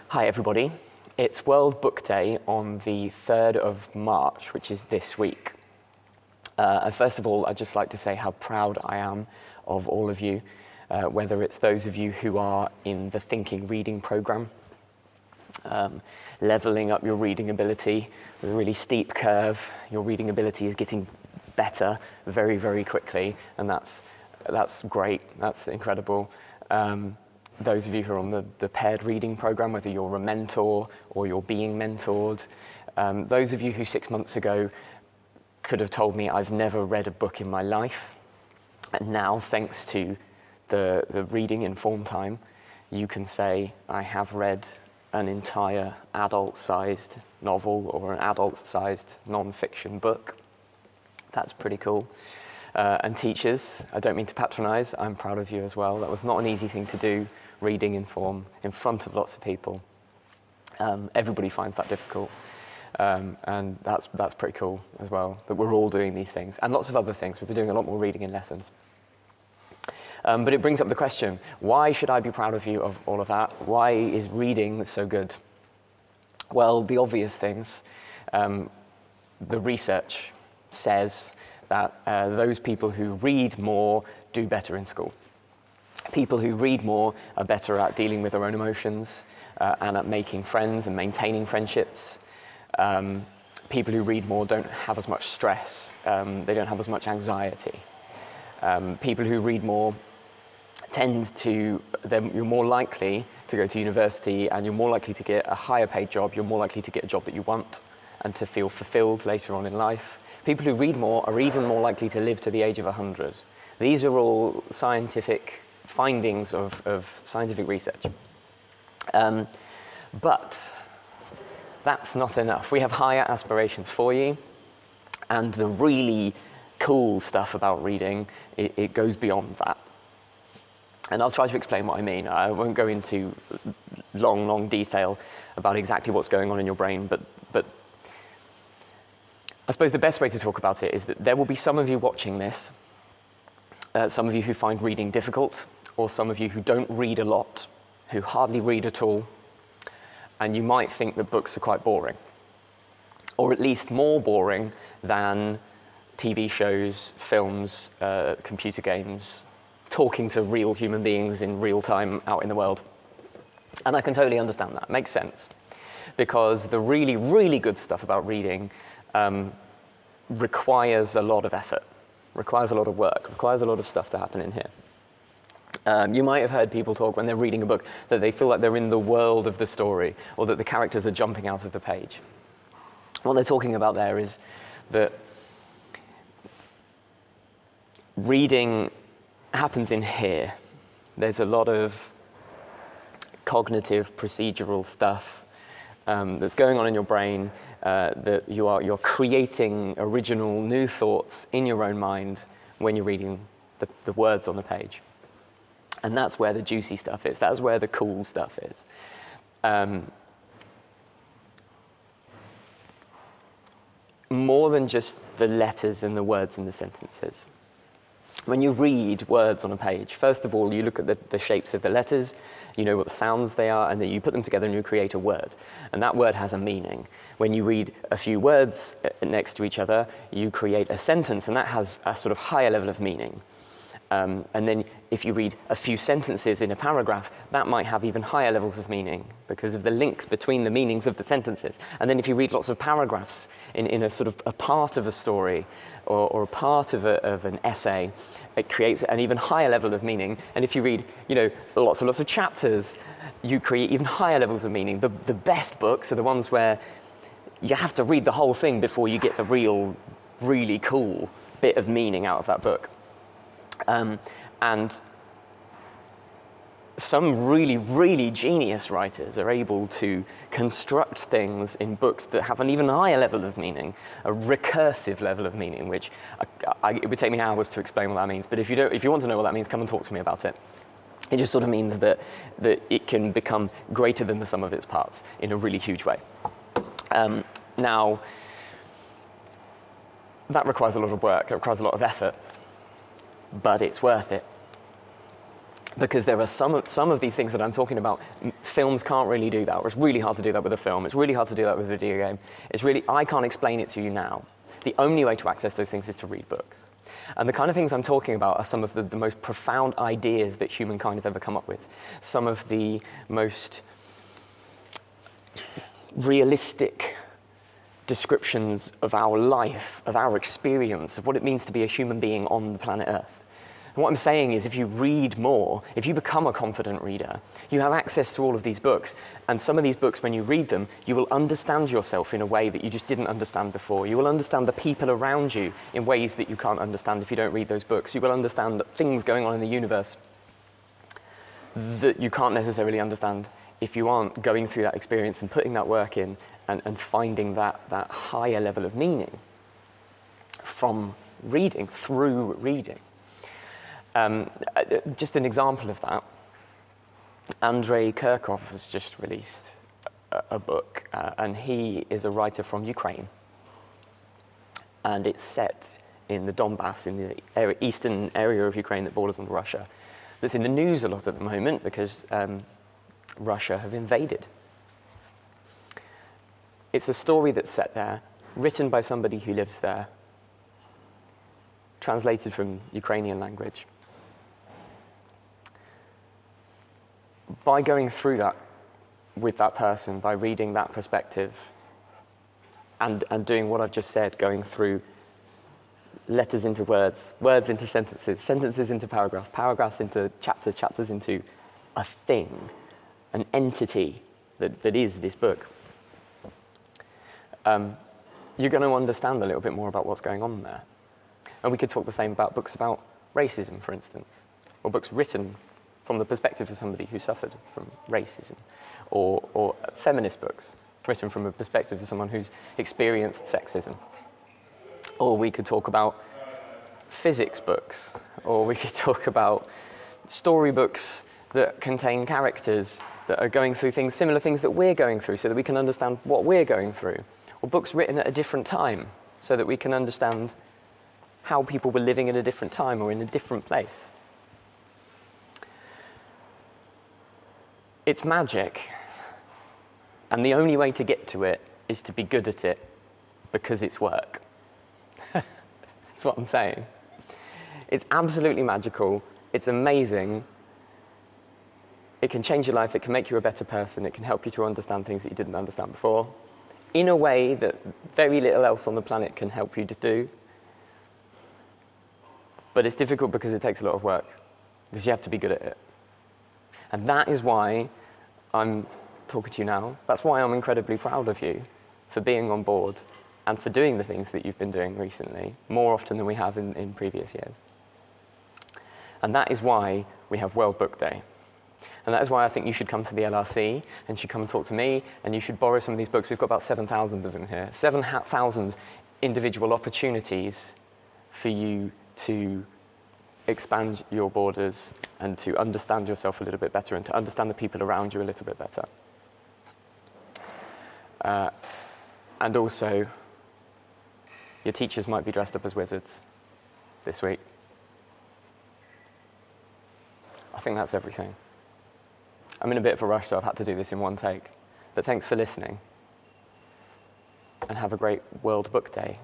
Hi everybody, it's World Book Day on the 3rd of March, which is this week. And first of all, I'd just like to say how proud I am of all of you, whether it's those of you who are in the Thinking Reading programme, levelling up your reading ability with a really steep curve. Your reading ability is getting better very, very quickly, and that's great, that's incredible. Those of you who are on the paired reading program, whether you're a mentor or you're being mentored, those of you who 6 months ago could have told me I've never read a book in my life, and now thanks to the reading inform time, you can say I have read an entire adult-sized novel or an adult-sized non-fiction book. That's pretty cool. And teachers, I don't mean to patronize, I'm proud of you as well. That was not an easy thing to do, reading inform in front of lots of people. Everybody finds that difficult. And that's pretty cool as well, that we're all doing these things. And lots of other things. We've been doing a lot more reading in lessons. But it brings up the question, why should I be proud of you of all of that? Why is reading so good? Well, the obvious things. The research says that those people who read more do better in school. People who read more are better at dealing with their own emotions and at making friends and maintaining friendships. People who read more don't have as much stress. They don't have as much anxiety. People who read more you're more likely to go to university, and you're more likely to get a higher paid job. You're more likely to get a job that you want and to feel fulfilled later on in life. People who read more are even more likely to live to the age of 100. These are all scientific findings of scientific research. But that's not enough. We have higher aspirations for you, and the really cool stuff about reading, it goes beyond that. And I'll try to explain what I mean. I won't go into long detail about exactly what's going on in your brain, but I suppose the best way to talk about it is that there will be some of you watching this, some of you who find reading difficult, or some of you who don't read a lot, who hardly read at all, and you might think that books are quite boring, or at least more boring than TV shows, films, computer games, talking to real human beings in real time out in the world. And I can totally understand that. It makes sense. Because the really, really good stuff about reading requires a lot of effort, requires a lot of work, requires a lot of stuff to happen in here. You might have heard people talk when they're reading a book that they feel like they're in the world of the story, or that the characters are jumping out of the page. What they're talking about there is that reading happens in here. There's a lot of cognitive, procedural stuff that's going on in your brain, that you're creating original new thoughts in your own mind when you're reading the words on the page. And that's where the juicy stuff is. That's where the cool stuff is. More than just the letters and the words in the sentences. When you read words on a page, first of all, you look at the shapes of the letters, you know what the sounds they are, and then you put them together and you create a word. And that word has a meaning. When you read a few words next to each other, you create a sentence, and that has a sort of higher level of meaning. And then if you read a few sentences in a paragraph, that might have even higher levels of meaning because of the links between the meanings of the sentences. And then if you read lots of paragraphs in a sort of a part of a story or a part of an essay, it creates an even higher level of meaning. And if you read, lots of chapters, you create even higher levels of meaning. The best books are the ones where you have to read the whole thing before you get the really cool bit of meaning out of that book. And some really, really genius writers are able to construct things in books that have an even higher level of meaning, a recursive level of meaning, which it would take me hours to explain what that means. But if you want to know what that means, come and talk to me about it. It just sort of means that it can become greater than the sum of its parts in a really huge way. Now, that requires a lot of work, it requires a lot of effort, but it's worth it. because there are some of these things that I'm talking about, films can't really do that, or it's really hard to do that with a film, it's really hard to do that with a video game. I can't explain it to you now. The only way to access those things is to read books. And the kind of things I'm talking about are some of the most profound ideas that humankind have ever come up with. Some of the most realistic descriptions of our life, of our experience, of what it means to be a human being on the planet Earth. And what I'm saying is, if you read more, if you become a confident reader, you have access to all of these books. And some of these books, when you read them, you will understand yourself in a way that you just didn't understand before. You will understand the people around you in ways that you can't understand if you don't read those books. You will understand things going on in the universe that you can't necessarily understand if you aren't going through that experience and putting that work in and finding that higher level of meaning from reading, through reading. Just an example of that, Andrei Kurkov has just released a book, and he is a writer from Ukraine. And it's set in the Donbass, in the eastern area of Ukraine that borders on Russia. That's in the news a lot at the moment because Russia have invaded. It's a story that's set there, written by somebody who lives there, translated from Ukrainian language. By going through that with that person, by reading that perspective, and doing what I've just said, going through letters into words, words into sentences, sentences into paragraphs, paragraphs into chapters, chapters into a thing, an entity that is this book, you're going to understand a little bit more about what's going on there. And we could talk the same about books about racism, for instance, or books written from the perspective of somebody who suffered from racism, or feminist books written from a perspective of someone who's experienced sexism. Or we could talk about physics books, or we could talk about storybooks that contain characters that are going through things, similar things that we're going through, so that we can understand what we're going through. Or books written at a different time, so that we can understand how people were living at a different time or in a different place. It's magic, and the only way to get to it is to be good at it, because it's work. That's what I'm saying. It's absolutely magical, it's amazing, it can change your life, it can make you a better person, it can help you to understand things that you didn't understand before, in a way that very little else on the planet can help you to do. But it's difficult because it takes a lot of work, because you have to be good at it. And that is why I'm talking to you now. That's why I'm incredibly proud of you for being on board and for doing the things that you've been doing recently, more often than we have in previous years. And that is why we have World Book Day. And that is why I think you should come to the LRC and you should come and talk to me, and you should borrow some of these books. We've got about 7,000 of them here. 7,000 individual opportunities for you to expand your borders and to understand yourself a little bit better and to understand the people around you a little bit better. And also, your teachers might be dressed up as wizards this week. I think that's everything. I'm in a bit of a rush, so I've had to do this in one take. But thanks for listening, and have a great World Book Day.